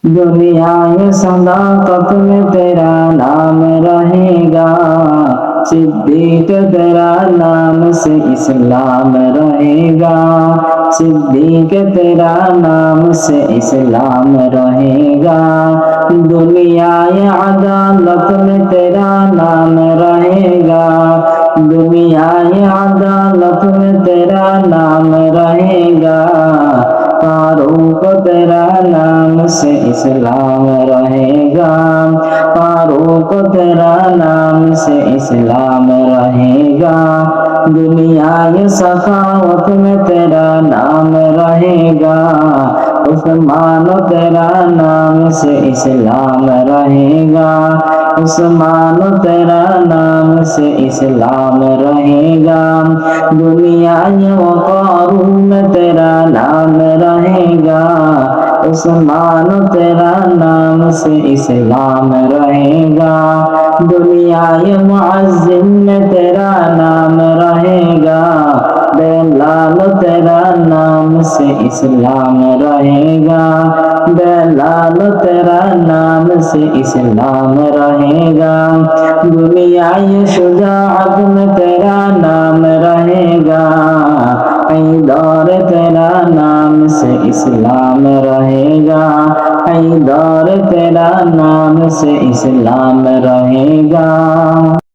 दुनियाए सदाकत में तेरा नाम रहेगा, सिद्दीक तेरा नाम से इस्लाम रहेगा, सिद्दीक तेरा नाम से इस्लाम रहेगा। दुनियाए अदालत में तेरा नाम रहेगा, दुनियाए अदालत में तेरा नाम रहेगा, फारूक तेरा नाम से इस्लाम रहेगा, फारूक तेरा नाम से इस्लाम रहेगा। दुनियाए सखावत में तेरा नाम रहेगा, उस्मान तेरा नाम से इस्लाम रहेगा, उस्मान तेरा नाम से इस्लाम रहेगा। दुनियाए वक़ार में तेरा नाम रहेगा, उस्मान तेरा नाम से इस्लाम रहेगा। दुनियाए मुअज़्ज़िम में तेरा नाम रहेगा, बेलाल तेरा नाम से इस्लाम रहेगा, बेलाल तेरा नाम से इस्लाम रहेगा। दुनियाए शुजाअत में तेरा नाम रहेगा, हैदर तेरा नाम से इस्लाम रहेगा, हैदर तेरा नाम से इस्लाम रहेगा।